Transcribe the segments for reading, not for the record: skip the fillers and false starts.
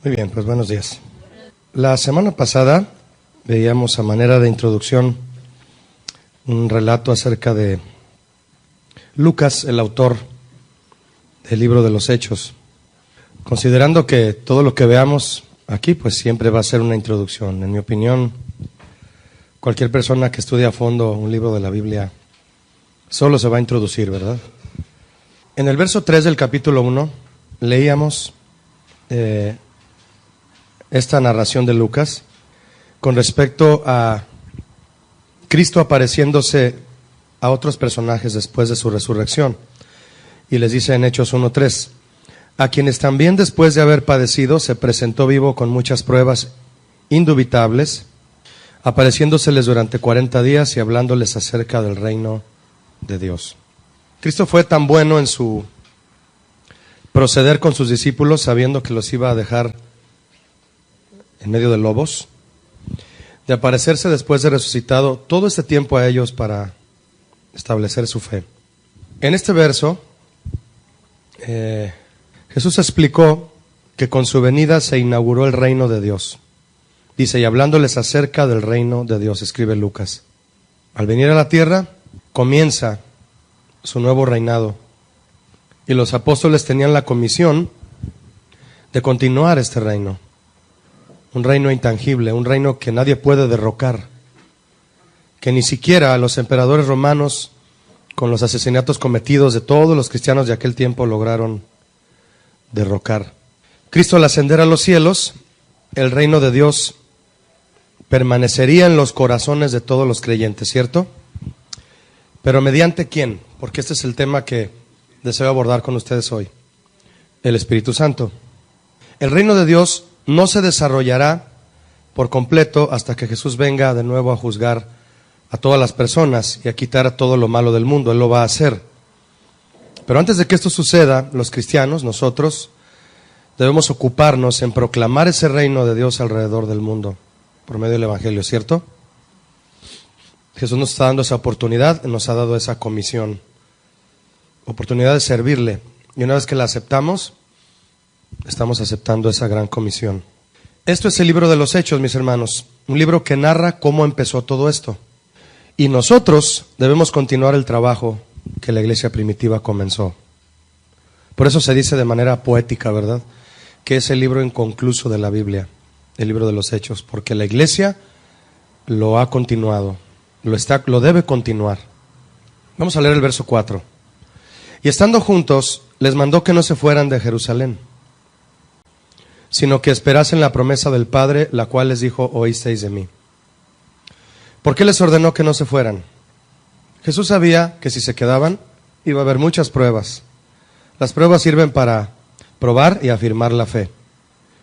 Muy bien, pues buenos días. La semana pasada veíamos a manera de introducción un relato acerca de Lucas, el autor del libro de los Hechos. Considerando que todo lo que veamos aquí pues siempre va a ser una introducción. En mi opinión, cualquier persona que estudie a fondo un libro de la Biblia solo se va a introducir, ¿verdad? En el verso 3 del capítulo 1 leíamos esta narración de Lucas con respecto a Cristo apareciéndose a otros personajes después de su resurrección. Y les dice en Hechos 1:3, a quienes también después de haber padecido se presentó vivo con muchas pruebas indubitables, apareciéndoseles durante 40 días y hablándoles acerca del reino de Dios. Cristo fue tan bueno en su proceder con sus discípulos, sabiendo que los iba a dejar en medio de lobos, de aparecerse después de resucitado todo este tiempo a ellos para establecer su fe. En este verso, Jesús explicó que con su venida se inauguró el reino de Dios. Dice, y hablándoles acerca del reino de Dios, escribe Lucas. Al venir a la tierra, comienza su nuevo reinado. Y los apóstoles tenían la comisión de continuar este reino. Un reino intangible, un reino que nadie puede derrocar. Que ni siquiera los emperadores romanos, con los asesinatos cometidos de todos los cristianos de aquel tiempo, lograron derrocar. Cristo, al ascender a los cielos, el reino de Dios permanecería en los corazones de todos los creyentes, ¿cierto? Pero ¿mediante quién? Porque este es el tema que deseo abordar con ustedes hoy. El Espíritu Santo. El reino de Dios no se desarrollará por completo hasta que Jesús venga de nuevo a juzgar a todas las personas y a quitar todo lo malo del mundo. Él lo va a hacer. Pero antes de que esto suceda, los cristianos, nosotros, debemos ocuparnos en proclamar ese reino de Dios alrededor del mundo, por medio del Evangelio, ¿cierto? Jesús nos está dando esa oportunidad, nos ha dado esa comisión, oportunidad de servirle. Y una vez que la aceptamos, estamos aceptando esa gran comisión. Esto es el libro de los Hechos, mis hermanos, un libro que narra cómo empezó todo esto. Y nosotros debemos continuar el trabajo que la iglesia primitiva comenzó. Por eso se dice de manera poética, ¿verdad?, que es el libro inconcluso de la Biblia, el libro de los Hechos, porque la iglesia lo ha continuado, lo debe continuar. Vamos a leer el verso 4. Y estando juntos, les mandó que no se fueran de Jerusalén, sino que esperasen la promesa del Padre, la cual les dijo, oísteis de mí. ¿Por qué les ordenó que no se fueran? Jesús sabía que si se quedaban, iba a haber muchas pruebas. Las pruebas sirven para probar y afirmar la fe.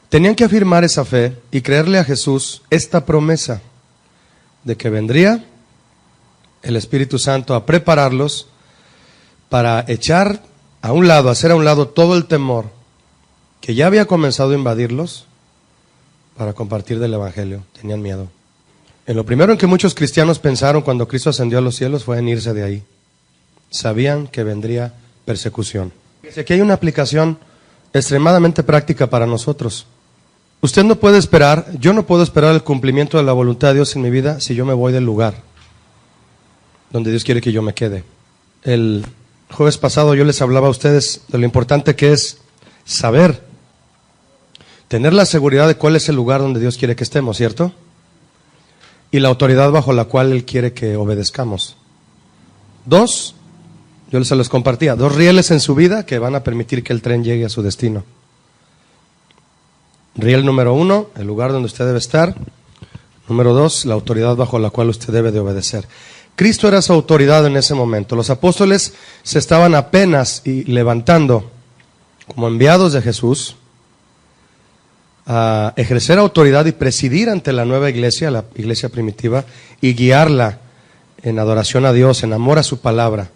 Tenían que afirmar esa fe y creerle a Jesús esta promesa de que vendría el Espíritu Santo a prepararlos para echar a un lado, hacer a un lado todo el temor que ya había comenzado a invadirlos para compartir del Evangelio. Tenían miedo. En lo primero en que muchos cristianos pensaron cuando Cristo ascendió a los cielos fue en irse de ahí. Sabían que vendría persecución. Aquí hay una aplicación extremadamente práctica para nosotros. Usted no puede esperar, yo no puedo esperar el cumplimiento de la voluntad de Dios en mi vida si yo me voy del lugar donde Dios quiere que yo me quede. El jueves pasado yo les hablaba a ustedes de lo importante que es saber, tener la seguridad de cuál es el lugar donde Dios quiere que estemos, ¿cierto? Y la autoridad bajo la cual Él quiere que obedezcamos. Yo les los compartía, 2 rieles en su vida que van a permitir que el tren llegue a su destino. Riel número 1, el lugar donde usted debe estar. Número 2, la autoridad bajo la cual usted debe de obedecer. Cristo era su autoridad en ese momento. Los apóstoles se estaban apenas levantando como enviados de Jesús a ejercer autoridad y presidir ante la nueva iglesia, la iglesia primitiva, y guiarla en adoración a Dios, en amor a su palabra.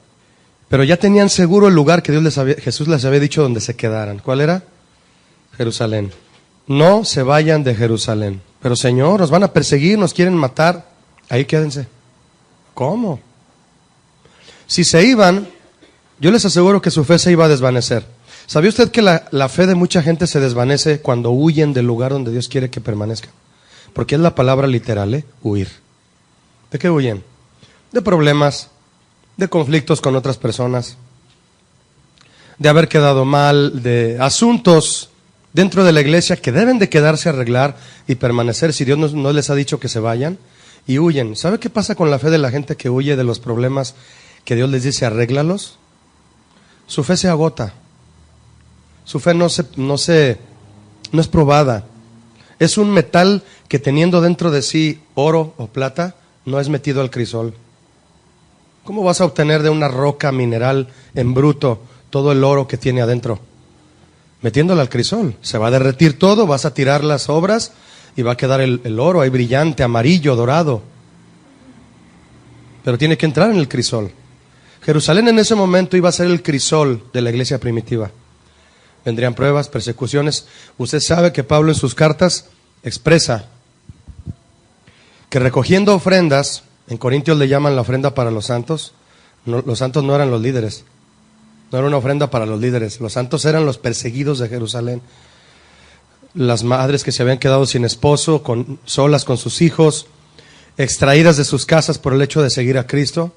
Pero ya tenían seguro el lugar que Jesús les había dicho donde se quedaran. ¿Cuál era? Jerusalén. No se vayan de Jerusalén. Pero Señor, nos van a perseguir, nos quieren matar. Ahí quédense. ¿Cómo? Si se iban, yo les aseguro que su fe se iba a desvanecer. ¿Sabía usted que la fe de mucha gente se desvanece cuando huyen del lugar donde Dios quiere que permanezcan? Porque es la palabra literal, huir. ¿De qué huyen? De problemas, de conflictos con otras personas, de haber quedado mal, de asuntos dentro de la iglesia que deben de quedarse a arreglar y permanecer si Dios no les ha dicho que se vayan, y huyen. ¿Sabe qué pasa con la fe de la gente que huye de los problemas que Dios les dice arréglalos? Su fe se agota. Su fe no es probada. Es un metal que teniendo dentro de sí oro o plata, no es metido al crisol. ¿Cómo vas a obtener de una roca mineral en bruto todo el oro que tiene adentro? Metiéndolo al crisol. Se va a derretir todo, vas a tirar las obras y va a quedar el oro ahí brillante, amarillo, dorado. Pero tiene que entrar en el crisol. Jerusalén en ese momento iba a ser el crisol de la iglesia primitiva. Vendrían pruebas, persecuciones. Usted sabe que Pablo en sus cartas expresa que recogiendo ofrendas, en Corintios le llaman la ofrenda para los santos. No, los santos no eran los líderes. No era una ofrenda para los líderes. Los santos eran los perseguidos de Jerusalén. Las madres que se habían quedado sin esposo, solas con sus hijos, extraídas de sus casas por el hecho de seguir a Cristo.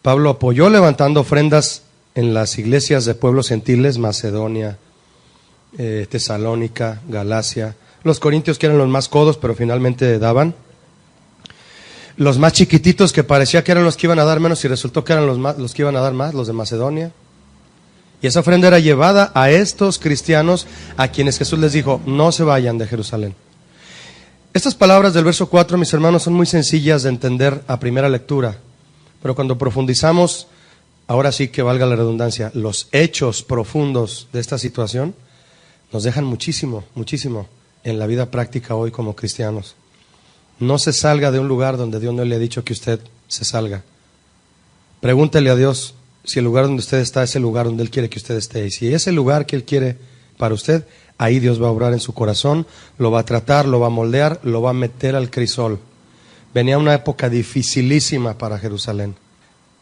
Pablo apoyó levantando ofrendas en las iglesias de pueblos gentiles, Macedonia, Tesalónica, Galacia. Los corintios que eran los más codos, pero finalmente daban. Los más chiquititos que parecía que eran los que iban a dar menos y resultó que eran los que iban a dar más, los de Macedonia. Y esa ofrenda era llevada a estos cristianos a quienes Jesús les dijo, no se vayan de Jerusalén. Estas palabras del verso 4, mis hermanos, son muy sencillas de entender a primera lectura. Pero cuando profundizamos, ahora sí que valga la redundancia, los hechos profundos de esta situación nos dejan muchísimo, muchísimo en la vida práctica hoy como cristianos. No se salga de un lugar donde Dios no le ha dicho que usted se salga. Pregúntele a Dios si el lugar donde usted está es el lugar donde Él quiere que usted esté. Y si es el lugar que Él quiere para usted, ahí Dios va a obrar en su corazón, lo va a tratar, lo va a moldear, lo va a meter al crisol. Venía una época dificilísima para Jerusalén.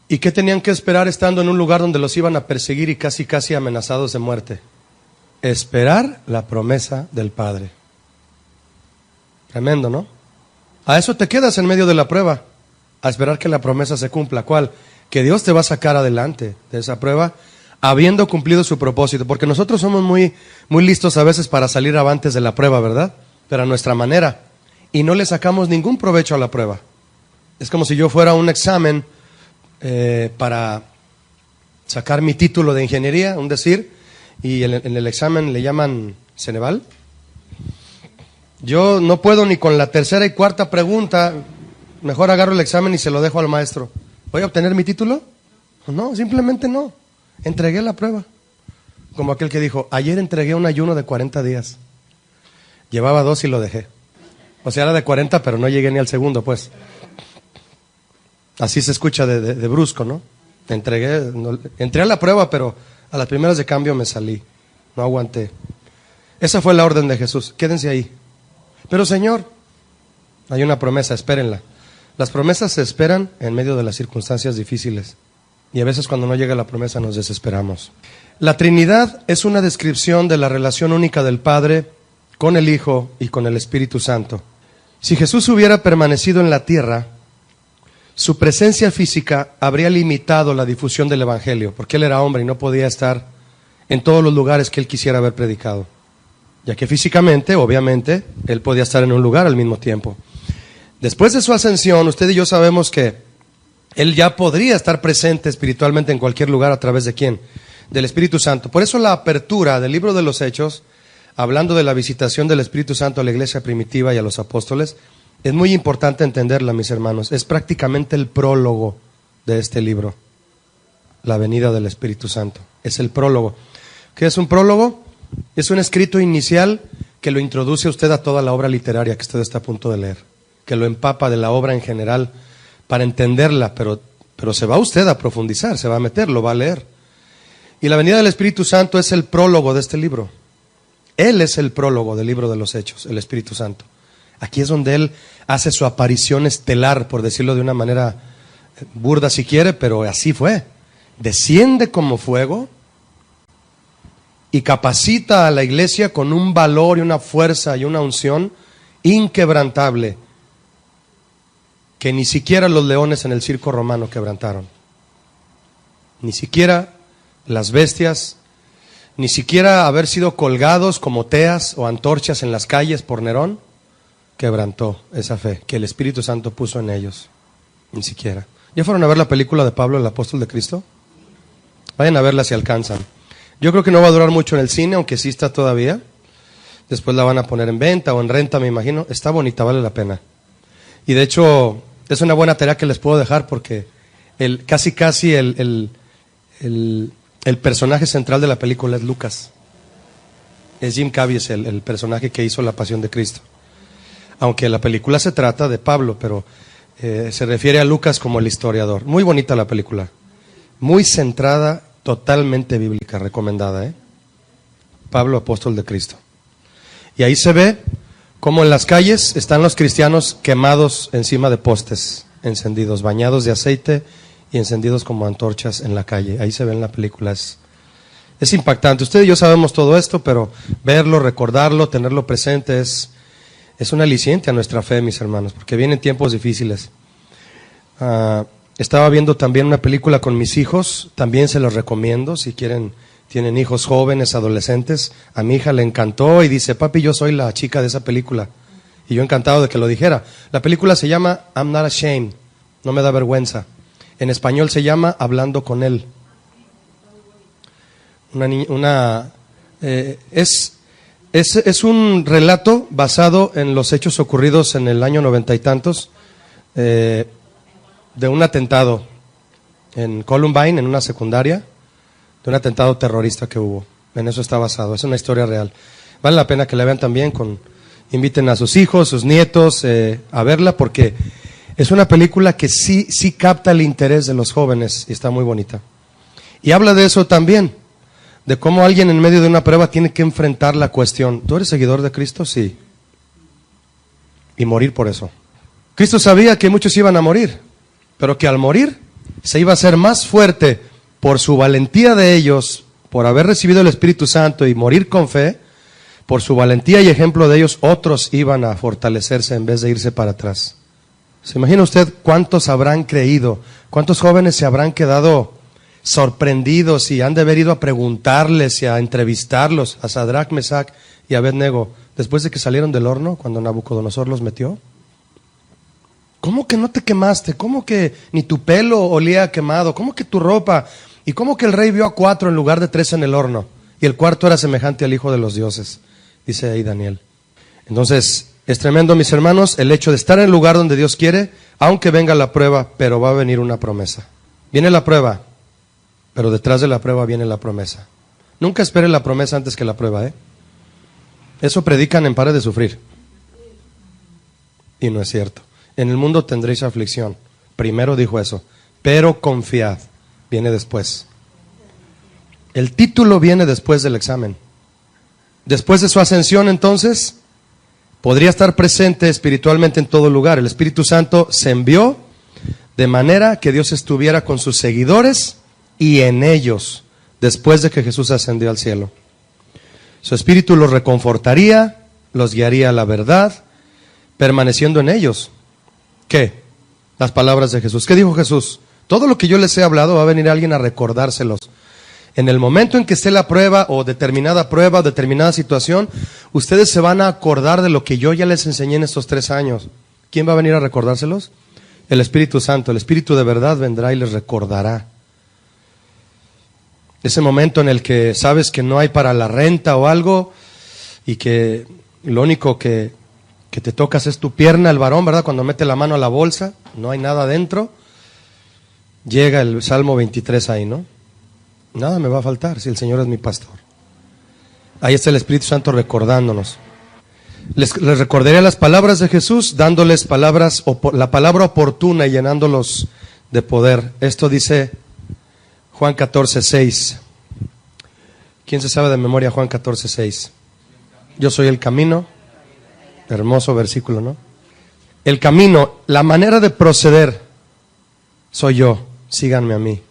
¿Y qué tenían que esperar estando en un lugar donde los iban a perseguir y casi amenazados de muerte? Esperar la promesa del Padre. Tremendo, ¿no? A eso te quedas en medio de la prueba, a esperar que la promesa se cumpla. ¿Cuál? Que Dios te va a sacar adelante de esa prueba, habiendo cumplido su propósito. Porque nosotros somos muy listos a veces para salir avantes de la prueba, ¿verdad? Pero a nuestra manera. Y no le sacamos ningún provecho a la prueba. Es como si yo fuera a un examen para sacar mi título de ingeniería, un decir, y en el examen le llaman Ceneval. Yo no puedo ni con la tercera y cuarta pregunta, mejor agarro el examen y se lo dejo al maestro. ¿Voy a obtener mi título? No, simplemente no. Entregué la prueba. Como aquel que dijo, ayer entregué un ayuno de 40 días. Llevaba 2 y lo dejé. O sea, era de 40, pero no llegué ni al segundo, pues. Así se escucha de brusco, ¿no? Entré a la prueba, pero a las primeras de cambio me salí. No aguanté. Esa fue la orden de Jesús. Quédense ahí. Pero Señor, hay una promesa, espérenla. Las promesas se esperan en medio de las circunstancias difíciles. Y a veces cuando no llega la promesa nos desesperamos. La Trinidad es una descripción de la relación única del Padre con el Hijo y con el Espíritu Santo. Si Jesús hubiera permanecido en la tierra, su presencia física habría limitado la difusión del Evangelio, porque Él era hombre y no podía estar en todos los lugares que Él quisiera haber predicado. Ya que físicamente, obviamente, Él podía estar en un lugar al mismo tiempo. Después de su ascensión, usted y yo sabemos que Él ya podría estar presente espiritualmente en cualquier lugar a través de ¿quién? Del Espíritu Santo. Por eso la apertura del libro de los Hechos, hablando de la visitación del Espíritu Santo a la iglesia primitiva y a los apóstoles, es muy importante entenderla, mis hermanos. Es prácticamente el prólogo de este libro, la venida del Espíritu Santo. Es el prólogo. ¿Qué es un prólogo? Es un escrito inicial que lo introduce a usted a toda la obra literaria que usted está a punto de leer, que lo empapa de la obra en general para entenderla, pero se va usted a profundizar, se va a meter, lo va a leer. Y la venida del Espíritu Santo es el prólogo de este libro. Él es el prólogo del libro de los Hechos, el Espíritu Santo. Aquí es donde Él hace su aparición estelar, por decirlo de una manera burda si quiere, pero así fue. Desciende como fuego y capacita a la iglesia con un valor y una fuerza y una unción inquebrantable que ni siquiera los leones en el circo romano quebrantaron. Ni siquiera las bestias, ni siquiera haber sido colgados como teas o antorchas en las calles por Nerón, quebrantó esa fe que el Espíritu Santo puso en ellos. Ni siquiera. ¿Ya fueron a ver la película de Pablo, el apóstol de Cristo? Vayan a verla si alcanzan. Yo creo que no va a durar mucho en el cine, aunque sí está todavía. Después la van a poner en venta o en renta, me imagino. Está bonita, vale la pena. Y de hecho, es una buena tarea que les puedo dejar porque casi el personaje central de la película es Lucas. Es Jim Caviezel, el personaje que hizo La Pasión de Cristo. Aunque la película se trata de Pablo, pero se refiere a Lucas como el historiador. Muy bonita la película. Muy centrada, totalmente bíblica, recomendada, Pablo, apóstol de Cristo. Y ahí se ve cómo en las calles están los cristianos quemados encima de postes encendidos, bañados de aceite y encendidos como antorchas en la calle. Ahí se ve en la película. Es impactante. Usted y yo sabemos todo esto, pero verlo, recordarlo, tenerlo presente es un aliciente a nuestra fe, mis hermanos, porque vienen tiempos difíciles. Estaba viendo también una película con mis hijos, también se los recomiendo, si tienen hijos jóvenes, adolescentes. A mi hija le encantó y dice, papi, yo soy la chica de esa película. Y yo encantado de que lo dijera. La película se llama I'm Not Ashamed, no me da vergüenza. En español se llama Hablando con él. Es un relato basado en los hechos ocurridos en el año 90 y tantos, de un atentado en Columbine, en una secundaria, de un atentado terrorista que hubo. En eso está basado, es una historia real. Vale la pena que la vean también, inviten a sus hijos, sus nietos a verla, porque es una película que sí capta el interés de los jóvenes y está muy bonita. Y habla de eso también, de cómo alguien en medio de una prueba tiene que enfrentar la cuestión. ¿Tú eres seguidor de Cristo? Sí. Y morir por eso. Cristo sabía que muchos iban a morir, pero que al morir se iba a hacer más fuerte por su valentía de ellos, por haber recibido el Espíritu Santo y morir con fe. Por su valentía y ejemplo de ellos, otros iban a fortalecerse en vez de irse para atrás. ¿Se imagina usted cuántos habrán creído? ¿Cuántos jóvenes se habrán quedado sorprendidos y han de haber ido a preguntarles y a entrevistarlos a Sadrach, Mesach y Abednego después de que salieron del horno cuando Nabucodonosor los metió? ¿Cómo que no te quemaste? ¿Cómo que ni tu pelo olía quemado? ¿Cómo que tu ropa? ¿Y cómo que el rey vio a 4 en lugar de 3 en el horno? Y el cuarto era semejante al Hijo de los Dioses, dice ahí Daniel. Entonces, es tremendo, mis hermanos, el hecho de estar en el lugar donde Dios quiere, aunque venga la prueba, pero va a venir una promesa. Viene la prueba, pero detrás de la prueba viene la promesa. Nunca espere la promesa antes que la prueba, Eso predican en Pare de Sufrir. Y no es cierto. En el mundo tendréis aflicción. Primero dijo eso. Pero confiad. Viene después. El título viene después del examen. Después de su ascensión, entonces, podría estar presente espiritualmente en todo lugar. El Espíritu Santo se envió de manera que Dios estuviera con sus seguidores y en ellos, después de que Jesús ascendió al cielo. Su Espíritu los reconfortaría, los guiaría a la verdad, permaneciendo en ellos. ¿Qué? Las palabras de Jesús. ¿Qué dijo Jesús? Todo lo que yo les he hablado va a venir alguien a recordárselos. En el momento en que esté la prueba o determinada situación, ustedes se van a acordar de lo que yo ya les enseñé en estos 3 años. ¿Quién va a venir a recordárselos? El Espíritu Santo. El Espíritu de verdad vendrá y les recordará. Ese momento en el que sabes que no hay para la renta o algo y que lo único que te tocas es tu pierna, el varón, ¿verdad? Cuando mete la mano a la bolsa, no hay nada adentro. Llega el Salmo 23 ahí, ¿no? Nada me va a faltar si el Señor es mi pastor. Ahí está el Espíritu Santo recordándonos. Les recordaré las palabras de Jesús, dándoles la palabra oportuna y llenándolos de poder. Esto dice Juan 14:6. ¿Quién se sabe de memoria Juan 14:6? Yo soy el camino. Hermoso versículo, ¿no? El camino, la manera de proceder, soy yo. Síganme a mí.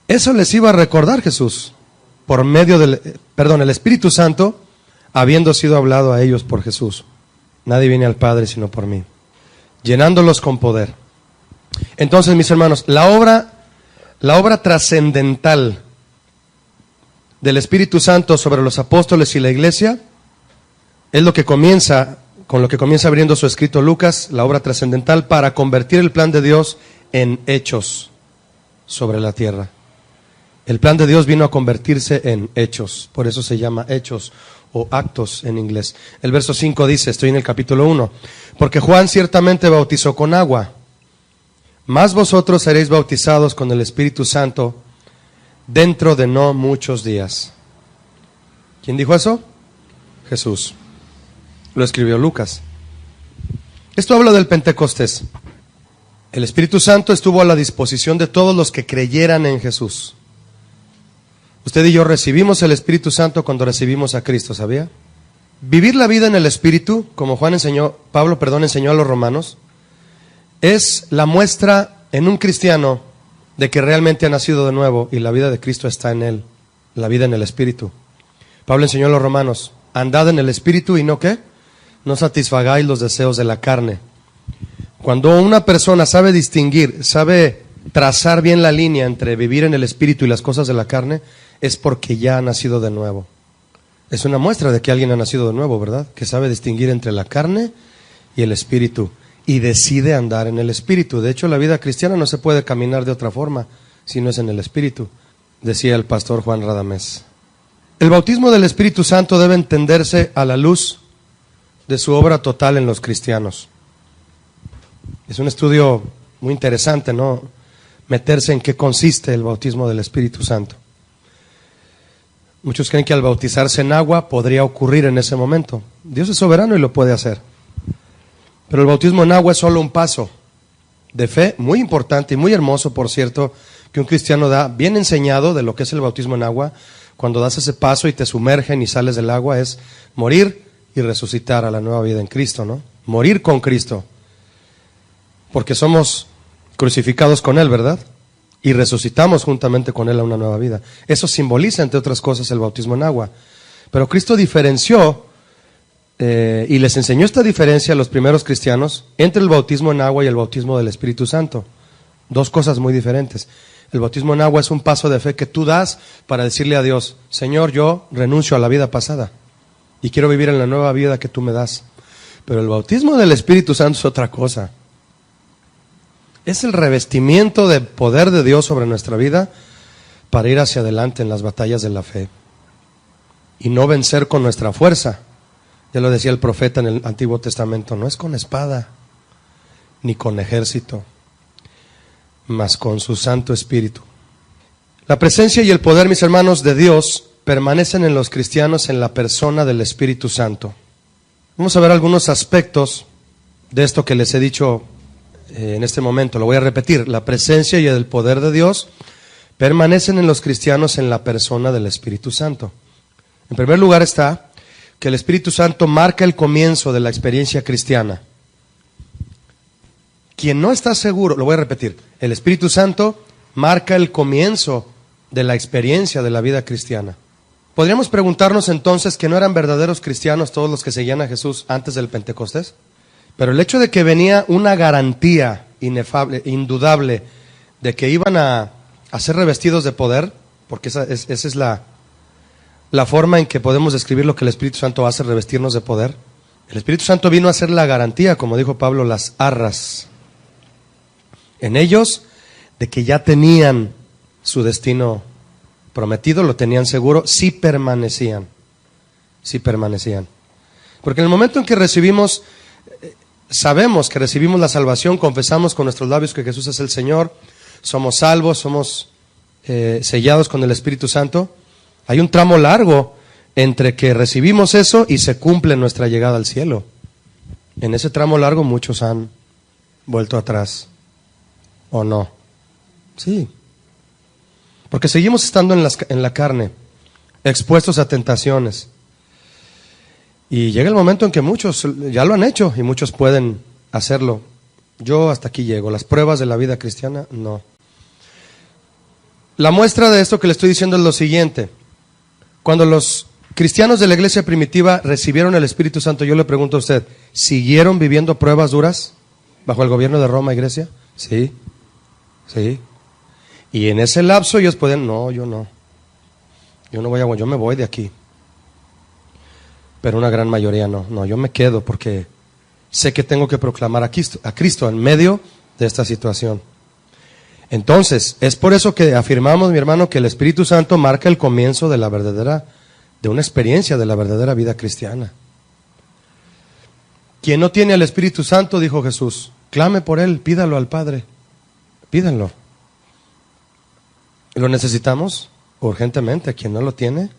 Eso les iba a recordar Jesús. por medio el Espíritu Santo, habiendo sido hablado a ellos por Jesús. Nadie viene al Padre sino por mí, llenándolos con poder. Entonces, mis hermanos, la obra trascendental del Espíritu Santo sobre los apóstoles y la iglesia es lo que comienza, con lo que comienza abriendo su escrito Lucas, la obra trascendental para convertir el plan de Dios en hechos sobre la tierra. El plan de Dios vino a convertirse en hechos, por eso se llama hechos o actos en inglés. El verso 5 dice, estoy en el capítulo 1, porque Juan ciertamente bautizó con agua, mas vosotros seréis bautizados con el Espíritu Santo dentro de no muchos días. ¿Quién dijo eso? Jesús. Lo escribió Lucas. Esto habla del Pentecostés. El Espíritu Santo estuvo a la disposición de todos los que creyeran en Jesús. Usted y yo recibimos el Espíritu Santo cuando recibimos a Cristo, ¿sabía? Vivir la vida en el Espíritu, como Pablo enseñó a los romanos, es la muestra en un cristiano de que realmente ha nacido de nuevo y la vida de Cristo está en él, la vida en el Espíritu. Pablo enseñó a los romanos, andad en el Espíritu y no ¿qué? No satisfagáis los deseos de la carne. Cuando una persona sabe distinguir, sabe trazar bien la línea entre vivir en el Espíritu y las cosas de la carne, es porque ya ha nacido de nuevo. Es una muestra de que alguien ha nacido de nuevo, ¿verdad? Que sabe distinguir entre la carne y el Espíritu y decide andar en el Espíritu. De hecho, la vida cristiana no se puede caminar de otra forma si no es en el Espíritu, decía el pastor Juan Radamés. El bautismo del Espíritu Santo debe entenderse a la luz de su obra total en los cristianos. Es un estudio muy interesante, ¿no? Meterse en qué consiste el bautismo del Espíritu Santo. Muchos creen que al bautizarse en agua podría ocurrir en ese momento. Dios es soberano y lo puede hacer. Pero el bautismo en agua es solo un paso de fe muy importante y muy hermoso, por cierto, que un cristiano da, bien enseñado de lo que es el bautismo en agua. Cuando das ese paso y te sumergen y sales del agua, es morir y resucitar a la nueva vida en Cristo, ¿no? Morir con Cristo. Porque somos crucificados con Él, ¿verdad? Y resucitamos juntamente con Él a una nueva vida. Eso simboliza, entre otras cosas, el bautismo en agua. Pero Cristo diferenció y les enseñó esta diferencia a los primeros cristianos entre el bautismo en agua y el bautismo del Espíritu Santo. Dos cosas muy diferentes. El bautismo en agua es un paso de fe que tú das para decirle a Dios, Señor, yo renuncio a la vida pasada y quiero vivir en la nueva vida que tú me das. Pero el bautismo del Espíritu Santo es otra cosa. Es el revestimiento de poder de Dios sobre nuestra vida para ir hacia adelante en las batallas de la fe y no vencer con nuestra fuerza. Ya lo decía el profeta en el Antiguo Testamento, no es con espada ni con ejército, mas con su Santo Espíritu. La presencia y el poder, mis hermanos, de Dios permanecen en los cristianos en la persona del Espíritu Santo. Vamos a ver algunos aspectos de esto que les he dicho en este momento. Lo voy a repetir. La presencia y el poder de Dios permanecen en los cristianos en la persona del Espíritu Santo. En primer lugar está que el Espíritu Santo marca el comienzo de la experiencia cristiana. Quien no está seguro, lo voy a repetir, el Espíritu Santo marca el comienzo de la experiencia de la vida cristiana. Podríamos preguntarnos entonces que no eran verdaderos cristianos todos los que seguían a Jesús antes del Pentecostés, pero el hecho de que venía una garantía inefable, indudable, de que iban a ser revestidos de poder, porque esa es la forma en que podemos describir lo que el Espíritu Santo hace, revestirnos de poder. El Espíritu Santo vino a ser la garantía, como dijo Pablo, las arras en ellos de que ya tenían su destino prometido, lo tenían seguro, si permanecían. Porque en el momento en que recibimos, sabemos que recibimos la salvación, confesamos con nuestros labios que Jesús es el Señor, somos salvos, somos sellados con el Espíritu Santo. Hay un tramo largo entre que recibimos eso y se cumple nuestra llegada al cielo. En ese tramo largo muchos han vuelto atrás, ¿o no? Sí. Porque seguimos estando en la carne, expuestos a tentaciones. Y llega el momento en que muchos ya lo han hecho y muchos pueden hacerlo. Yo hasta aquí llego. Las pruebas de la vida cristiana, no. La muestra de esto que le estoy diciendo es lo siguiente. Cuando los cristianos de la iglesia primitiva recibieron el Espíritu Santo, yo le pregunto a usted, ¿siguieron viviendo pruebas duras bajo el gobierno de Roma, iglesia? Sí, sí. Y en ese lapso ellos pueden, no, yo no. Yo me voy de aquí. Pero una gran mayoría no, yo me quedo porque sé que tengo que proclamar a Cristo en medio de esta situación. Entonces, es por eso que afirmamos, mi hermano, que el Espíritu Santo marca el comienzo de una experiencia de la verdadera vida cristiana. Quien no tiene al Espíritu Santo, dijo Jesús, clame por él, pídalo al Padre, pídanlo. ¿Lo necesitamos? Urgentemente. Quien no lo tiene,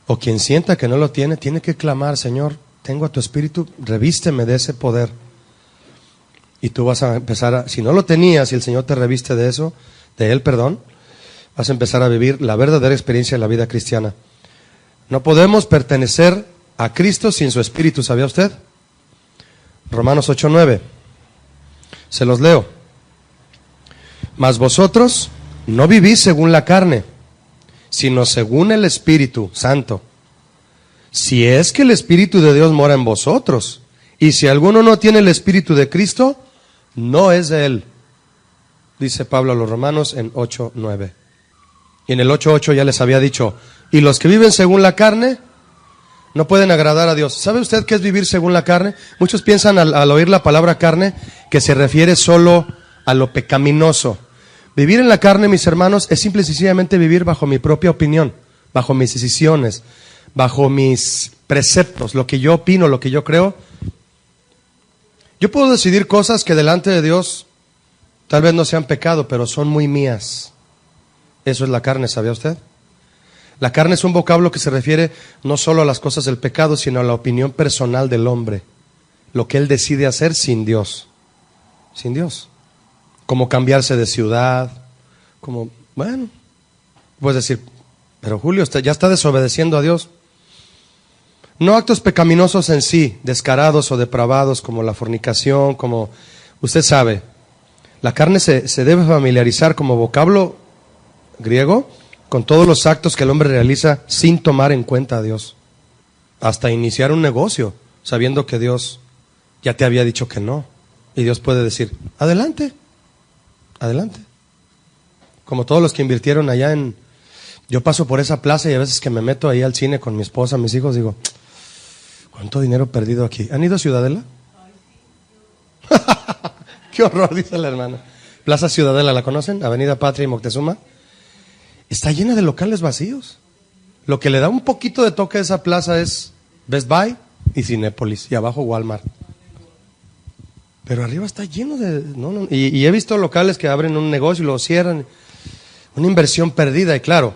o quien sienta que no lo tiene, tiene que clamar, Señor, tengo a tu Espíritu, revísteme de ese poder. Y tú vas a empezar si no lo tenías y el Señor te reviste de eso, de Él, vas a empezar a vivir la verdadera experiencia de la vida cristiana. No podemos pertenecer a Cristo sin su Espíritu, ¿sabía usted? Romanos 8:9. Se los leo. Mas vosotros no vivís según la carne, sino según el Espíritu Santo. Si es que el Espíritu de Dios mora en vosotros. Y si alguno no tiene el Espíritu de Cristo, no es de él. Dice Pablo a los Romanos en 8:9. Y en el 8:8 ya les había dicho, y los que viven según la carne no pueden agradar a Dios. ¿Sabe usted qué es vivir según la carne? Muchos piensan al oír la palabra carne que se refiere solo a lo pecaminoso. Vivir en la carne, mis hermanos, es simple y sencillamente vivir bajo mi propia opinión, bajo mis decisiones, bajo mis preceptos, lo que yo opino, lo que yo creo. Yo puedo decidir cosas que delante de Dios tal vez no sean pecado, pero son muy mías. Eso es la carne, ¿sabía usted? La carne es un vocablo que se refiere no solo a las cosas del pecado, sino a la opinión personal del hombre. Lo que él decide hacer sin Dios. Sin Dios. Como cambiarse de ciudad, puedes decir, pero Julio, usted ya está desobedeciendo a Dios. No actos pecaminosos en sí, descarados o depravados, como la fornicación, como usted sabe. La carne se debe familiarizar como vocablo griego con todos los actos que el hombre realiza sin tomar en cuenta a Dios. Hasta iniciar un negocio, sabiendo que Dios ya te había dicho que no. Y Dios puede decir, adelante, adelante. Como todos los que invirtieron allá yo paso por esa plaza y a veces que me meto ahí al cine con mi esposa, mis hijos, digo, ¿cuánto dinero perdido aquí? ¿Han ido a Ciudadela? Qué horror, dice la hermana. Plaza Ciudadela, ¿la conocen? Avenida Patria y Moctezuma. Está llena de locales vacíos. Lo que le da un poquito de toque a esa plaza es Best Buy y Cinépolis, y abajo Walmart. Pero arriba está lleno de... Y he visto locales que abren un negocio y lo cierran. Una inversión perdida, y claro,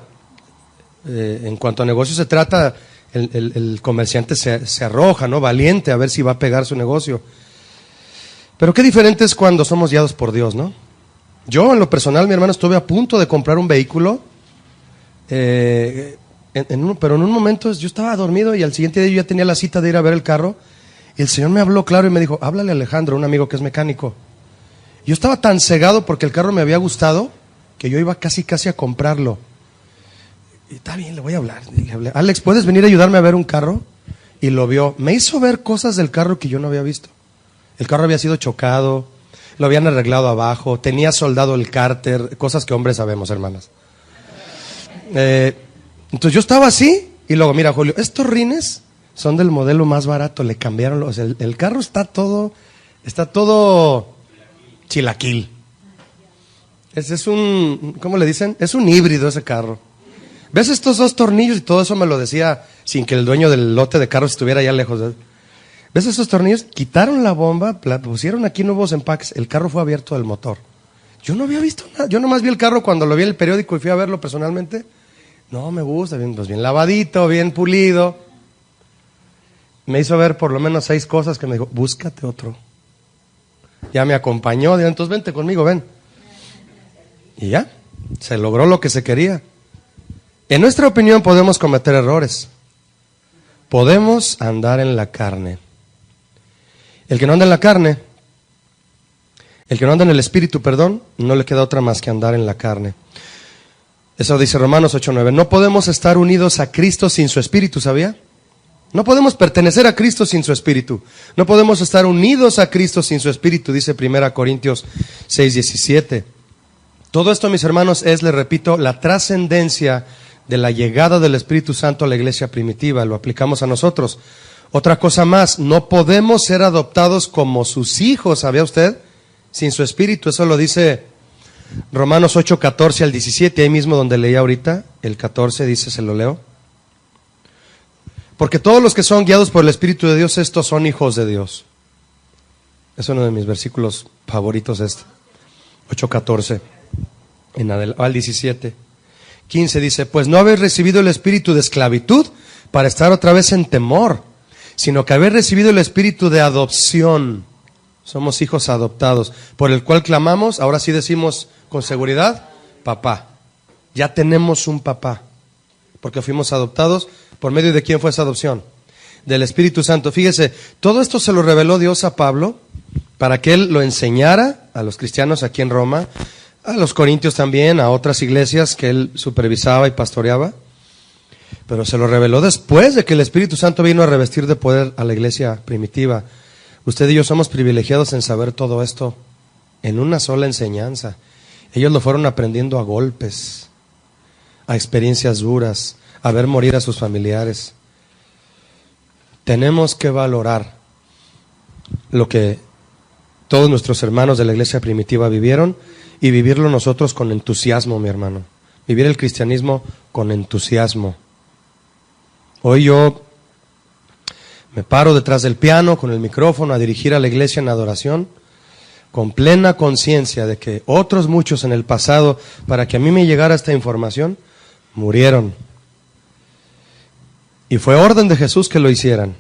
en cuanto a negocio se trata, el comerciante se arroja, ¿no? Valiente a ver si va a pegar su negocio. Pero qué diferente es cuando somos guiados por Dios, ¿no? Yo, en lo personal, mi hermano, estuve a punto de comprar un vehículo, pero en un momento yo estaba dormido y al siguiente día yo ya tenía la cita de ir a ver el carro, y el Señor me habló claro y me dijo, háblale a Alejandro, un amigo que es mecánico. Yo estaba tan cegado porque el carro me había gustado, que yo iba casi a comprarlo. Y está bien, le voy a hablar. Le hablé, Alex, ¿puedes venir a ayudarme a ver un carro? Y lo vio. Me hizo ver cosas del carro que yo no había visto. El carro había sido chocado, lo habían arreglado abajo, tenía soldado el cárter, cosas que hombres sabemos, hermanas. Entonces yo estaba así, y luego, mira, Julio, estos rines son del modelo más barato, le cambiaron, el carro está todo chilaquil. Es un, ¿cómo le dicen? Es un híbrido ese carro. ¿Ves estos dos tornillos? Y todo eso me lo decía sin que el dueño del lote de carros estuviera allá lejos. ¿Ves estos tornillos? Quitaron la bomba, pusieron aquí nuevos empaques, el carro fue abierto del motor. Yo no había visto nada, yo nomás vi el carro cuando lo vi en el periódico y fui a verlo personalmente. No, me gusta, bien lavadito, bien pulido. Me hizo ver por lo menos 6 cosas que me dijo, búscate otro. Ya me acompañó, dijo, entonces vente conmigo, ven. Y ya, se logró lo que se quería. En nuestra opinión podemos cometer errores. Podemos andar en la carne. El que no anda en la carne, el que no anda en el espíritu, no le queda otra más que andar en la carne. Eso dice Romanos 8:9. No podemos estar unidos a Cristo sin su Espíritu, ¿sabía? No podemos pertenecer a Cristo sin su Espíritu. No podemos estar unidos a Cristo sin su Espíritu, dice 1 Corintios 6:17. Todo esto, mis hermanos, es, les repito, la trascendencia de la llegada del Espíritu Santo a la iglesia primitiva. Lo aplicamos a nosotros. Otra cosa más, no podemos ser adoptados como sus hijos, ¿sabía usted? Sin su Espíritu. Eso lo dice Romanos 8:14 al 17, ahí mismo donde leí ahorita, el 14 dice, se lo leo. Porque todos los que son guiados por el Espíritu de Dios, estos son hijos de Dios. Es uno de mis versículos favoritos, 8:14 al 17. 15 dice, pues no habéis recibido el espíritu de esclavitud para estar otra vez en temor, sino que habéis recibido el espíritu de adopción. Somos hijos adoptados, por el cual clamamos, ahora sí decimos con seguridad, papá. Ya tenemos un papá, porque fuimos adoptados. ¿Por medio de quién fue esa adopción? Del Espíritu Santo. Fíjese, todo esto se lo reveló Dios a Pablo para que él lo enseñara a los cristianos aquí en Roma, a los corintios también, a otras iglesias que él supervisaba y pastoreaba. Pero se lo reveló después de que el Espíritu Santo vino a revestir de poder a la iglesia primitiva. Usted y yo somos privilegiados en saber todo esto en una sola enseñanza. Ellos lo fueron aprendiendo a golpes, a experiencias duras, a ver morir a sus familiares. Tenemos que valorar lo que todos nuestros hermanos de la iglesia primitiva vivieron y vivirlo nosotros con entusiasmo, mi hermano. Vivir el cristianismo con entusiasmo. Hoy yo me paro detrás del piano con el micrófono a dirigir a la iglesia en adoración, con plena conciencia de que otros muchos en el pasado, para que a mí me llegara esta información, murieron. Y fue orden de Jesús que lo hicieran.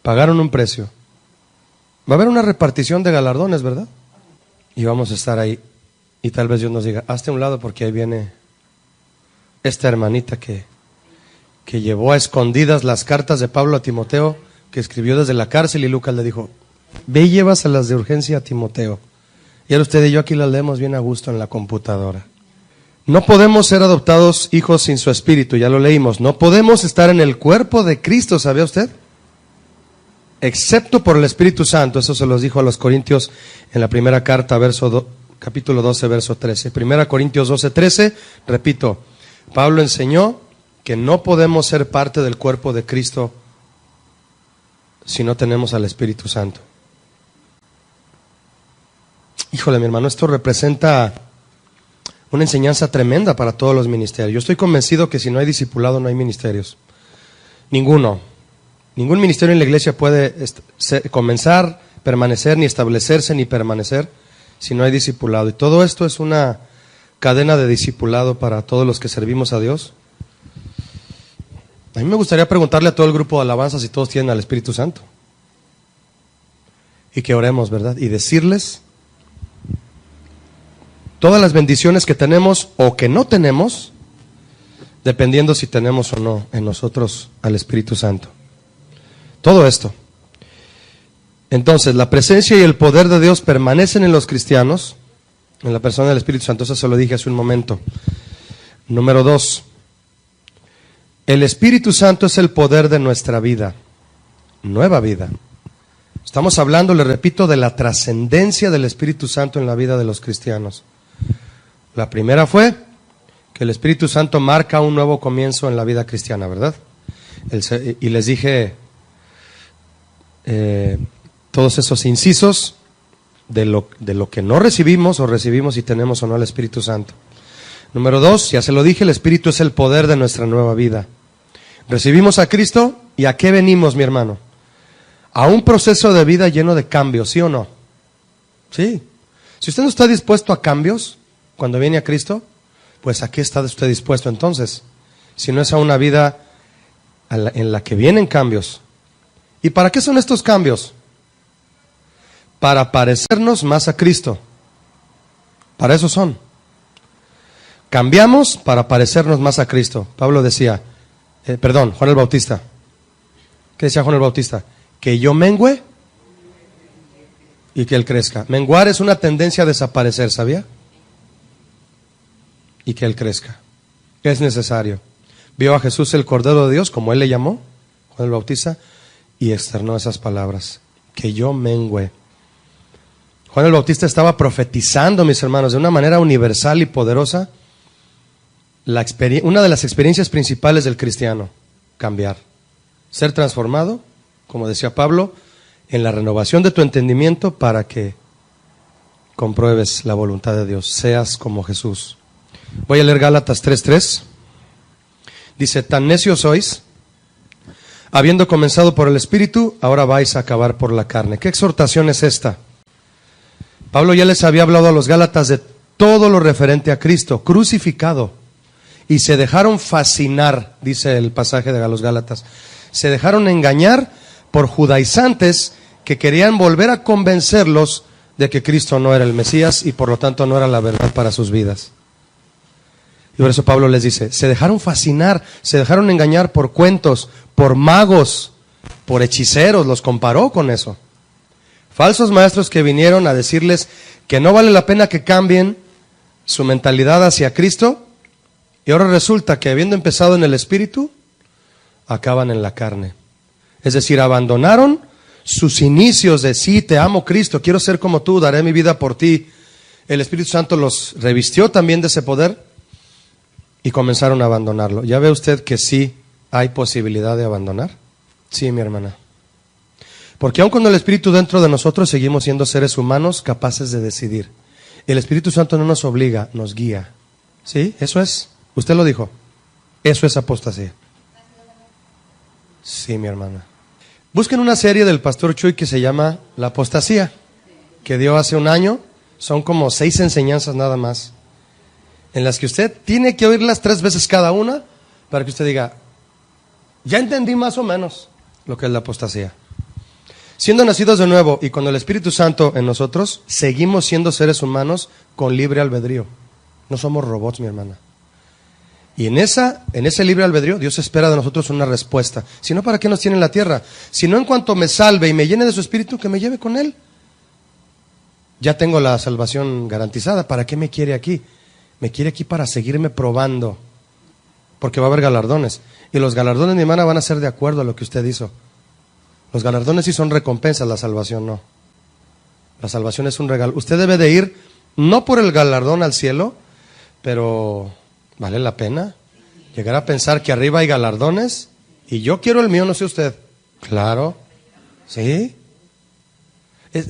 Pagaron un precio. Va a haber una repartición de galardones, ¿verdad? Y vamos a estar ahí. Y tal vez Dios nos diga, hazte a un lado porque ahí viene esta hermanita que llevó a escondidas las cartas de Pablo a Timoteo, que escribió desde la cárcel, y Lucas le dijo, ve y llévaselas de urgencia a Timoteo. Y ahora usted y yo aquí las leemos bien a gusto en la computadora. No podemos ser adoptados hijos sin su Espíritu, ya lo leímos. No podemos estar en el cuerpo de Cristo, ¿sabía usted? Excepto por el Espíritu Santo. Eso se los dijo a los Corintios en la primera carta, capítulo 12, verso 13. 1 Corintios 12, 13, repito, Pablo enseñó que no podemos ser parte del cuerpo de Cristo si no tenemos al Espíritu Santo. Híjole, mi hermano, esto representa una enseñanza tremenda para todos los ministerios. Yo estoy convencido que si no hay discipulado, no hay ministerios. Ninguno. Ningún ministerio en la iglesia puede comenzar, permanecer, ni establecerse, ni permanecer si no hay discipulado. Y todo esto es una cadena de discipulado para todos los que servimos a Dios. A mí me gustaría preguntarle a todo el grupo de alabanza si todos tienen al Espíritu Santo. Y que oremos, ¿verdad? Y decirles todas las bendiciones que tenemos o que no tenemos, dependiendo si tenemos o no en nosotros al Espíritu Santo. Todo esto. Entonces, la presencia y el poder de Dios permanecen en los cristianos, en la persona del Espíritu Santo. Eso se lo dije hace un momento. Número 2. El Espíritu Santo es el poder de nuestra vida, nueva vida. Estamos hablando, le repito, de la trascendencia del Espíritu Santo en la vida de los cristianos. La primera fue que el Espíritu Santo marca un nuevo comienzo en la vida cristiana, ¿verdad? Y les dije todos esos incisos de lo que no recibimos o recibimos y tenemos o no el Espíritu Santo. Número 2, ya se lo dije, el Espíritu es el poder de nuestra nueva vida. Recibimos a Cristo, ¿y a qué venimos, mi hermano? A un proceso de vida lleno de cambios, ¿sí o no? Sí. Si usted no está dispuesto a cambios cuando viene a Cristo, pues ¿a qué está usted dispuesto entonces? Si no es a una vida en la que vienen cambios. ¿Y para qué son estos cambios? Para parecernos más a Cristo. Para eso son. Cambiamos para parecernos más a Cristo. Pablo decía, Juan el Bautista. ¿Qué decía Juan el Bautista? Que yo mengüe y que él crezca. Menguar es una tendencia a desaparecer, ¿sabía? y que Él crezca. Es necesario. Vio a Jesús el Cordero de Dios, como Él le llamó, Juan el Bautista, y externó esas palabras: que yo mengüe. Juan el Bautista estaba profetizando, mis hermanos, de una manera universal y poderosa, una de las experiencias principales del cristiano: cambiar, ser transformado, como decía Pablo, en la renovación de tu entendimiento para que compruebes la voluntad de Dios, seas como Jesús. Voy a leer Gálatas 3:3. Dice: tan necios sois, habiendo comenzado por el Espíritu, ahora vais a acabar por la carne. ¿Qué exhortación es esta? Pablo ya les había hablado a los Gálatas de todo lo referente a Cristo crucificado, y se dejaron fascinar, dice el pasaje de los Gálatas, se dejaron engañar por judaizantes que querían volver a convencerlos de que Cristo no era el Mesías y por lo tanto no era la verdad para sus vidas. Y por eso Pablo les dice: se dejaron fascinar, se dejaron engañar por cuentos, por magos, por hechiceros. Los comparó con eso. Falsos maestros que vinieron a decirles que no vale la pena que cambien su mentalidad hacia Cristo, y ahora resulta que habiendo empezado en el Espíritu, acaban en la carne. Es decir, abandonaron sus inicios de: sí, te amo Cristo, quiero ser como tú, daré mi vida por ti. El Espíritu Santo los revistió también de ese poder y comenzaron a abandonarlo. ¿Ya ve usted que sí hay posibilidad de abandonar? Sí, mi hermana. Porque aun con el Espíritu dentro de nosotros seguimos siendo seres humanos capaces de decidir. El Espíritu Santo no nos obliga, nos guía. ¿Sí? Eso es, usted lo dijo, eso es apostasía. Sí, mi hermana. Busquen una serie del pastor Chuy que se llama La Apostasía, que dio hace un año. Son como 6 enseñanzas nada más, en las que usted tiene que oírlas 3 veces cada una para que usted diga: ya entendí más o menos lo que es la apostasía. Siendo nacidos de nuevo y con el Espíritu Santo en nosotros, seguimos siendo seres humanos con libre albedrío. No somos robots, mi hermana. Y en ese libre albedrío, Dios espera de nosotros una respuesta. Si no, ¿para qué nos tiene en la tierra? Si no, en cuanto me salve y me llene de su Espíritu, que me lleve con Él. Ya tengo la salvación garantizada. ¿Para qué me quiere aquí? Me quiere aquí para seguirme probando, porque va a haber galardones. Y los galardones, mi hermana, van a ser de acuerdo a lo que usted hizo. Los galardones sí son recompensas, la salvación no. La salvación es un regalo. Usted debe de ir, no por el galardón al cielo, pero vale la pena llegar a pensar que arriba hay galardones y yo quiero el mío, no sé usted. Claro, ¿sí?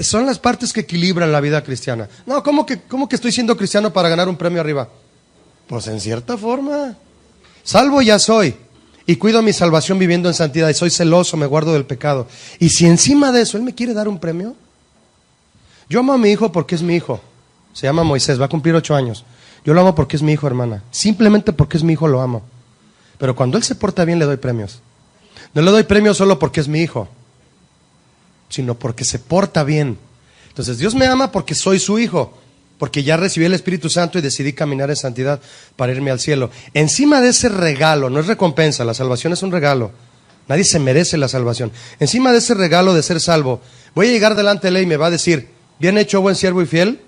Son las partes que equilibran la vida cristiana. No, ¿cómo que estoy siendo cristiano para ganar un premio arriba? Pues en cierta forma. Salvo ya soy, y cuido mi salvación viviendo en santidad, y soy celoso, me guardo del pecado. Y si encima de eso Él me quiere dar un premio. Yo amo a mi hijo porque es mi hijo. Se llama Moisés, va a cumplir 8 años. Yo lo amo porque es mi hijo, hermana. Simplemente porque es mi hijo lo amo. Pero cuando él se porta bien le doy premios. No le doy premios solo porque es mi hijo, sino porque se porta bien. Entonces Dios me ama porque soy su hijo, porque ya recibí el Espíritu Santo y decidí caminar en santidad para irme al cielo. Encima de ese regalo, no es recompensa, la salvación es un regalo. Nadie se merece la salvación. Encima de ese regalo de ser salvo, voy a llegar delante de Él y me va a decir: bien hecho, buen siervo y fiel,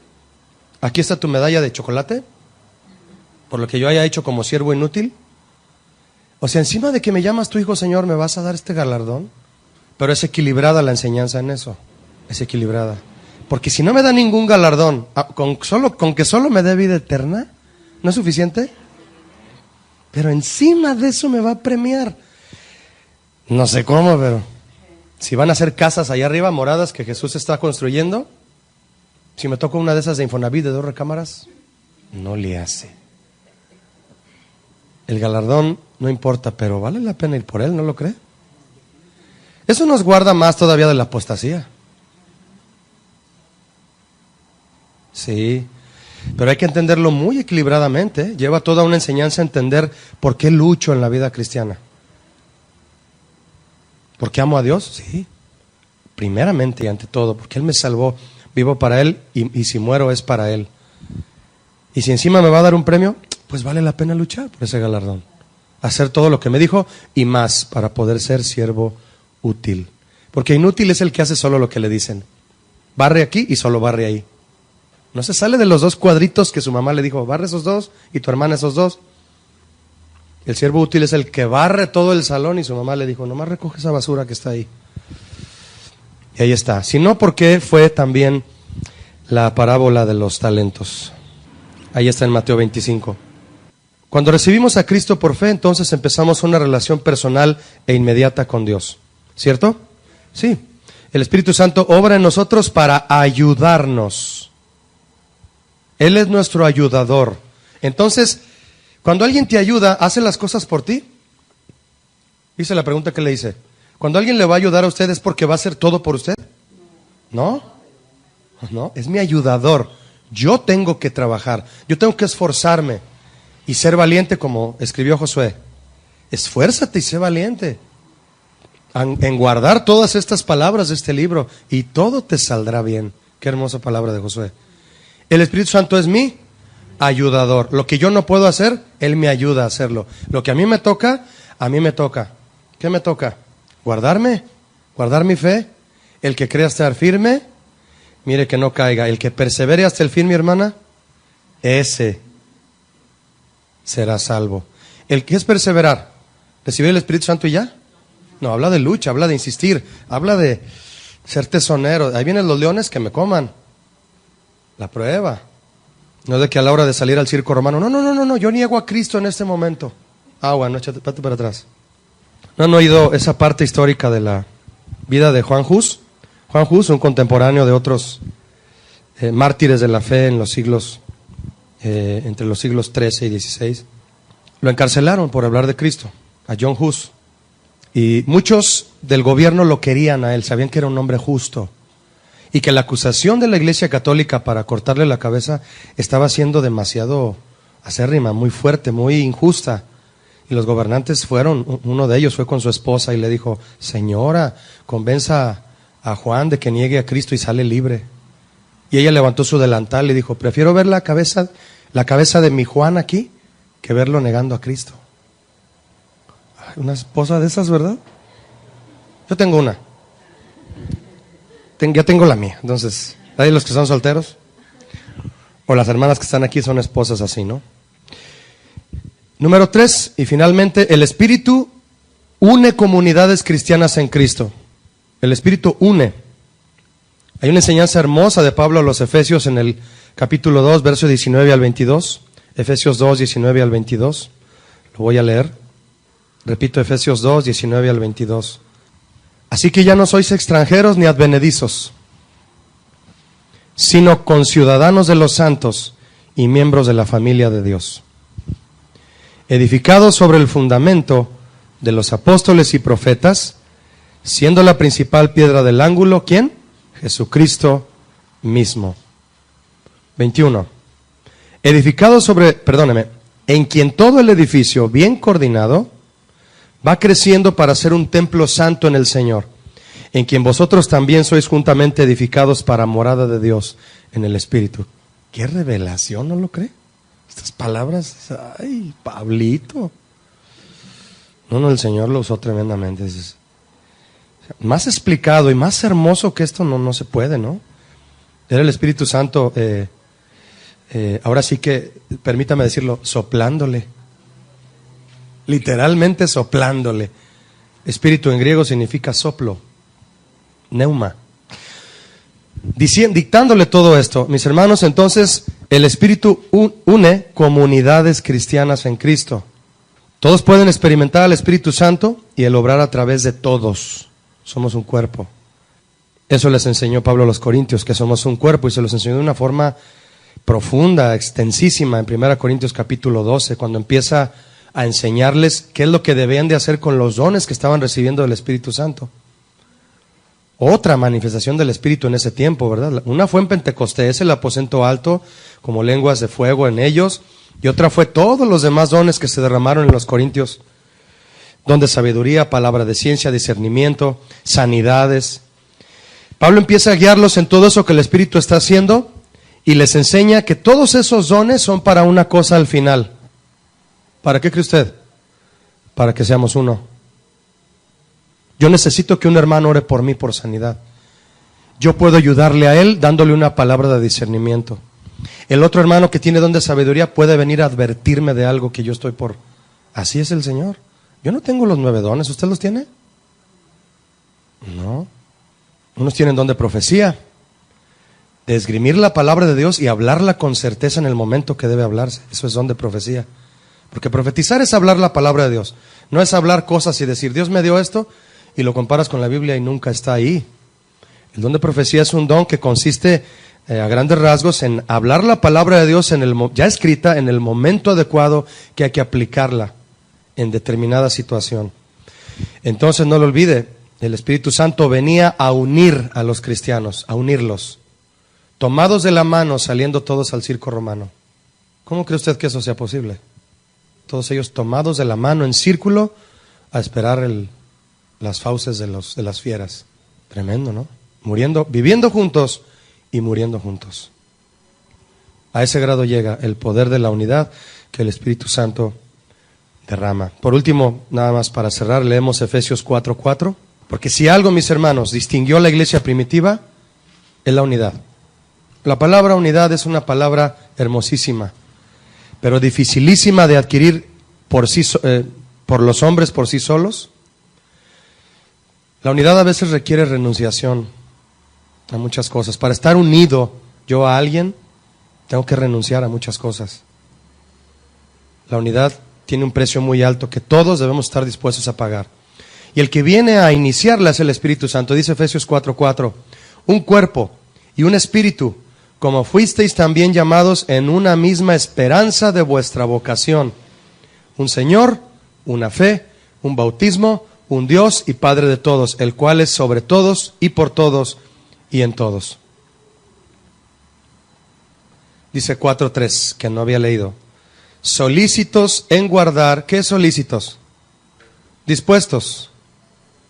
aquí está tu medalla de chocolate, por lo que yo haya hecho como siervo inútil. O sea, encima de que me llamas tu hijo, Señor, ¿me vas a dar este galardón? Pero es equilibrada la enseñanza en eso, es equilibrada. Porque si no me da ningún galardón, con que solo me dé vida eterna, ¿no es suficiente? Pero encima de eso me va a premiar. No sé cómo, pero si van a hacer casas allá arriba, moradas, que Jesús está construyendo, si me toca una de esas de Infonavit de 2 recámaras, no le hace. El galardón no importa, pero vale la pena ir por él, ¿no lo cree? Eso nos guarda más todavía de la apostasía. Sí, pero hay que entenderlo muy equilibradamente. Lleva toda una enseñanza a entender por qué lucho en la vida cristiana. ¿Por qué amo a Dios? Sí, primeramente y ante todo, porque Él me salvó, vivo para Él y si muero es para Él. Y si encima me va a dar un premio, pues vale la pena luchar por ese galardón. Hacer todo lo que me dijo y más para poder ser siervo útil. Porque inútil es el que hace solo lo que le dicen. Barre aquí y solo barre ahí. No se sale de los 2 cuadritos que su mamá le dijo, barre esos 2 y tu hermana esos 2. El siervo útil es el que barre todo el salón y su mamá le dijo, nomás recoge esa basura que está ahí. Y ahí está. Si no, ¿por qué fue también la parábola de los talentos? Ahí está en Mateo 25. Cuando recibimos a Cristo por fe, entonces empezamos una relación personal e inmediata con Dios. ¿Cierto? Sí. El Espíritu Santo obra en nosotros para ayudarnos. Él es nuestro ayudador. Entonces, cuando alguien te ayuda, ¿hace las cosas por ti? Hice la pregunta que le hice. Cuando alguien le va a ayudar a usted, ¿es porque va a hacer todo por usted? ¿No? No, es mi ayudador. Yo tengo que trabajar, yo tengo que esforzarme y ser valiente, como escribió Josué. Esfuérzate y sé valiente en guardar todas estas palabras de este libro y todo te saldrá bien. Qué hermosa palabra de Josué. El Espíritu Santo es mi ayudador. Lo que yo no puedo hacer, Él me ayuda a hacerlo. Lo que a mí me toca. ¿Qué me toca? Guardarme, guardar mi fe. El que crea estar firme, mire que no caiga. El que persevere hasta el fin, mi hermana, ese será salvo. ¿El que es perseverar? ¿Recibir el Espíritu Santo y ya? No, habla de lucha, habla de insistir, habla de ser tesonero. Ahí vienen los leones que me coman. La prueba. No es de que a la hora de salir al circo romano, no, yo niego a Cristo en este momento. Bueno, échate para atrás. ¿No han oído esa parte histórica de la vida de Juan Hus? Juan Hus, un contemporáneo de otros mártires de la fe en los siglos, entre los siglos XIII y XVI. Lo encarcelaron por hablar de Cristo, a John Hus. Y muchos del gobierno lo querían a él, sabían que era un hombre justo. Y que la acusación de la Iglesia Católica para cortarle la cabeza estaba siendo demasiado acérrima, muy fuerte, muy injusta. Y los gobernantes fueron, uno de ellos fue con su esposa y le dijo, señora, convenza a Juan de que niegue a Cristo y sale libre. Y ella levantó su delantal y dijo, prefiero ver la cabeza de mi Juan aquí que verlo negando a Cristo. Una esposa de esas, ¿verdad? Yo tengo una. Ya tengo la mía. Entonces, ¿hay los que son solteros? O las hermanas que están aquí son esposas así, ¿no? Número 3, y finalmente, el Espíritu une comunidades cristianas en Cristo. El Espíritu une. Hay una enseñanza hermosa de Pablo a los Efesios en el capítulo 2, verso 19 al 22. Efesios 2, 19 al 22. Lo voy a leer. Repito, Efesios 2, 19 al 22. Así que ya no sois extranjeros ni advenedizos, sino conciudadanos de los santos y miembros de la familia de Dios, edificados sobre el fundamento de los apóstoles y profetas, siendo la principal piedra del ángulo, ¿quién? Jesucristo mismo. 21. Edificados en quien todo el edificio bien coordinado va creciendo para ser un templo santo en el Señor, en quien vosotros también sois juntamente edificados para morada de Dios en el Espíritu. ¡Qué revelación! ¿No lo cree? Estas palabras, ¡ay, Pablito! No, el Señor lo usó tremendamente. Más explicado y más hermoso que esto no se puede, ¿no? Era el Espíritu Santo, ahora sí que, permítame decirlo, soplándole. Literalmente soplándole. Espíritu en griego significa soplo, neuma. Dictándole todo esto, mis hermanos, entonces el Espíritu une comunidades cristianas en Cristo. Todos pueden experimentar al Espíritu Santo y el obrar a través de todos. Somos un cuerpo. Eso les enseñó Pablo a los Corintios, que somos un cuerpo, y se los enseñó de una forma profunda, extensísima, en 1 Corintios capítulo 12, cuando empieza a enseñarles qué es lo que debían de hacer con los dones que estaban recibiendo del Espíritu Santo. Otra manifestación del Espíritu en ese tiempo, ¿verdad? Una fue en Pentecostés, el aposento alto, como lenguas de fuego en ellos, y otra fue todos los demás dones que se derramaron en los Corintios, don de sabiduría, palabra de ciencia, discernimiento, sanidades. Pablo empieza a guiarlos en todo eso que el Espíritu está haciendo y les enseña que todos esos dones son para una cosa al final. ¿Para qué cree usted? Para que seamos uno. Yo necesito que un hermano ore por mí por sanidad. Yo puedo ayudarle a él dándole una palabra de discernimiento. El otro hermano que tiene don de sabiduría puede venir a advertirme de algo que yo estoy por. Así es el Señor. Yo no tengo los 9 dones, ¿usted los tiene? No. Unos tienen don de profecía, de esgrimir la palabra de Dios y hablarla con certeza en el momento que debe hablarse. Eso es don de profecía. Porque profetizar es hablar la palabra de Dios. No es hablar cosas y decir, Dios me dio esto, y lo comparas con la Biblia y nunca está ahí. El don de profecía es un don que consiste a grandes rasgos en hablar la palabra de Dios ya escrita en el momento adecuado que hay que aplicarla en determinada situación. Entonces no lo olvide, el Espíritu Santo venía a unir a los cristianos, a unirlos, tomados de la mano, saliendo todos al circo romano. ¿Cómo cree usted que eso sea posible? Todos ellos tomados de la mano en círculo a esperar las fauces de las fieras. Tremendo, ¿no? Viviendo juntos y muriendo juntos. A ese grado llega el poder de la unidad que el Espíritu Santo derrama. Por último, nada más para cerrar, leemos Efesios 4:4. Porque si algo, mis hermanos, distinguió a la iglesia primitiva, es la unidad. La palabra unidad es una palabra hermosísima, pero dificilísima de adquirir por los hombres por sí solos. La unidad a veces requiere renunciación a muchas cosas. Para estar unido yo a alguien, tengo que renunciar a muchas cosas. La unidad tiene un precio muy alto que todos debemos estar dispuestos a pagar. Y el que viene a iniciarla es el Espíritu Santo. Dice Efesios 4:4, un cuerpo y un espíritu, como fuisteis también llamados en una misma esperanza de vuestra vocación. Un Señor, una fe, un bautismo, un Dios y Padre de todos, el cual es sobre todos y por todos y en todos. Dice 4:3, que no había leído. Solícitos en guardar, ¿qué solícitos? Dispuestos,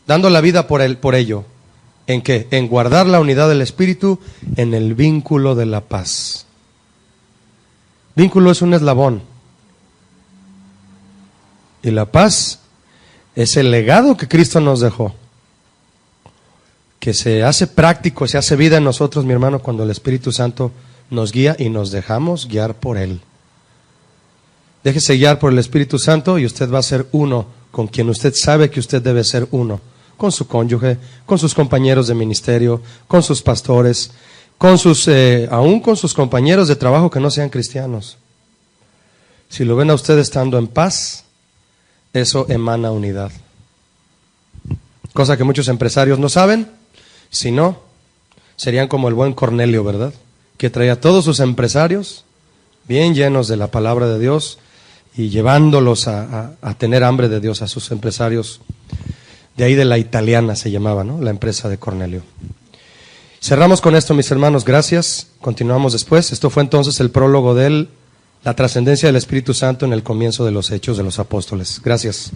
dando la vida por ello. ¿En qué? En guardar la unidad del Espíritu en el vínculo de la paz. Vínculo es un eslabón. Y la paz es el legado que Cristo nos dejó, que se hace práctico, se hace vida en nosotros, mi hermano, cuando el Espíritu Santo nos guía y nos dejamos guiar por Él. Déjese guiar por el Espíritu Santo y usted va a ser uno con quien usted sabe que usted debe ser uno. Con su cónyuge, con sus compañeros de ministerio, con sus pastores, aún con sus compañeros de trabajo que no sean cristianos. Si lo ven a usted estando en paz, eso emana unidad. Cosa que muchos empresarios no saben. Si no, serían como el buen Cornelio, ¿verdad? Que traía a todos sus empresarios bien llenos de la palabra de Dios y llevándolos a tener hambre de Dios a sus empresarios. De ahí de la italiana se llamaba, ¿no? La empresa de Cornelio. Cerramos con esto, mis hermanos. Gracias. Continuamos después. Esto fue entonces el prólogo de la trascendencia del Espíritu Santo en el comienzo de los Hechos de los Apóstoles. Gracias.